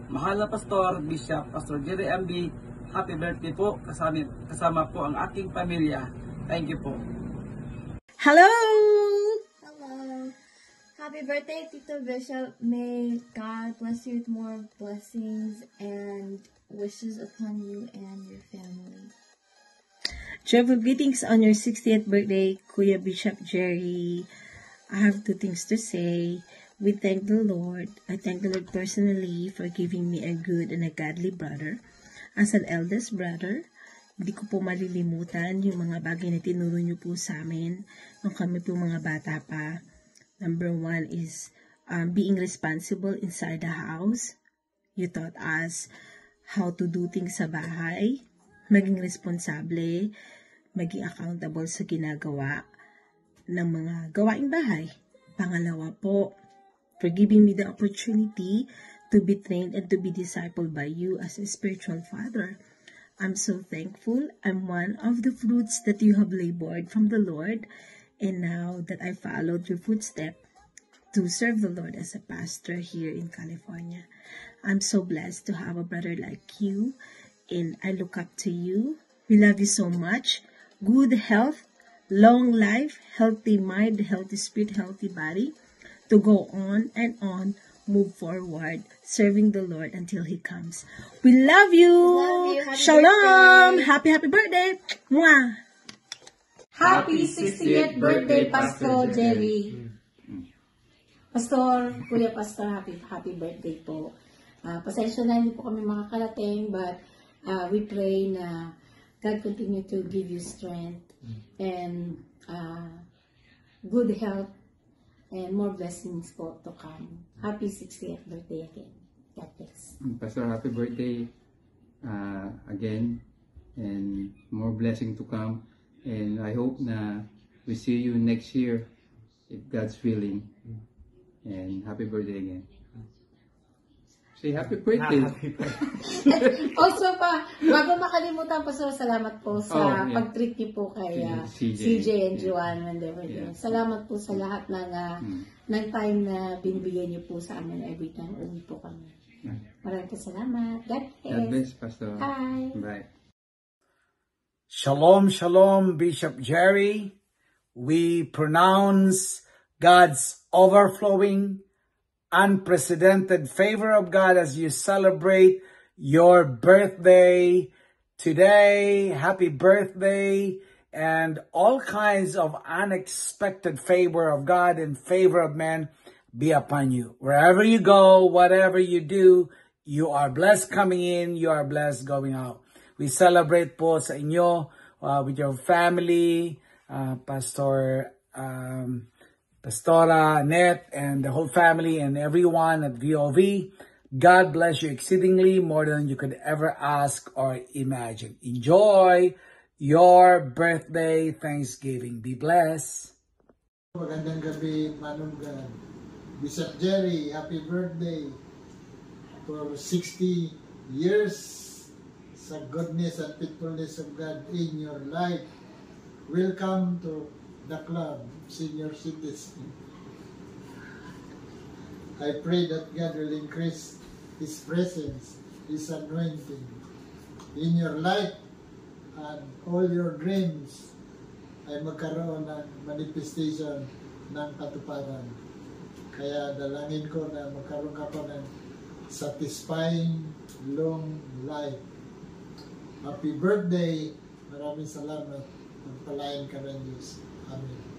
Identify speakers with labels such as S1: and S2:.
S1: Mahal na Pastor, Bishop, Pastor Jerry MB, happy birthday po. Kasama po ang aking pamilya. Thank you po.
S2: Hello! Hello! Happy birthday, Tito Bishop. May God bless you with more blessings and wishes upon you and your family.
S3: Travel greetings on your 60th birthday, Kuya Bishop Jerry. I have 2 things to say. We thank the Lord. I thank the Lord personally for giving me a good and a godly brother. As an eldest brother, hindi ko po malilimutan yung mga bagay na tinuro niyo po sa amin nung kami po mga bata pa. Number 1 is being responsible inside the house. You taught us how to do things sa bahay, maging responsable, maging accountable sa ginagawa ng mga gawaing bahay. Pangalawa po, for giving me the opportunity to be trained and to be discipled by you as a spiritual father. I'm so thankful. I'm one of the fruits that you have labored from the Lord, and now that I followed your footsteps to serve the Lord as a pastor here in California. I'm so blessed to have a brother like you, and I look up to you. We love you so much. Good health, long life, healthy mind, healthy spirit, healthy body, to go on and on, move forward, serving the Lord until He comes. We love you!
S2: Happy
S3: Shalom!
S2: birthday.
S3: Happy birthday! Mwah!
S4: Happy 60th birthday, Pastor Jerry. Pastor, Kuya Pastor, happy birthday po. Pasensya na hindi po kami makakarating, but we pray na God continue to give you strength and good health and more blessings po to come. Happy 60th birthday again. God bless.
S5: Pastor, happy birthday again, and more blessing to come. And I hope na we see you next year, if God's willing. And happy birthday again. Say happy birthday.
S4: Also pa, bago makalimutan, Pastor, salamat po sa pag-treat niyo po kay CJ and Joanne when they were there. Salamat po sa lahat ng time na binibigyan niyo po sa amin every time uwi po kami. Maraming salamat. God bless.
S5: God bless, Pastor.
S4: Bye.
S5: Bye.
S6: Shalom, shalom, Bishop Jerry. We pronounce God's overflowing, unprecedented favor of God as you celebrate your birthday today. Happy birthday, and all kinds of unexpected favor of God and favor of man be upon you. Wherever you go, whatever you do, you are blessed coming in, you are blessed going out. We celebrate po sa inyo with your family, Pastora Annette, and the whole family and everyone at VOV. God bless you exceedingly, more than you could ever ask or imagine. Enjoy your birthday Thanksgiving. Be blessed.
S7: Magandang gabi, Manunggan. Bishop Jerry, happy birthday for 60 years sa goodness and faithfulness of God in your life. Welcome to the club, senior citizen. I pray that God will increase His presence, His anointing in your life, and all your dreams ay magkaroon ng manifestation ng katuparan. Kaya dalangin ko na magkaroon ka pa ng satisfying long life. Happy birthday! Maraming salamat. Pagpalain ka ng Diyos. Amen.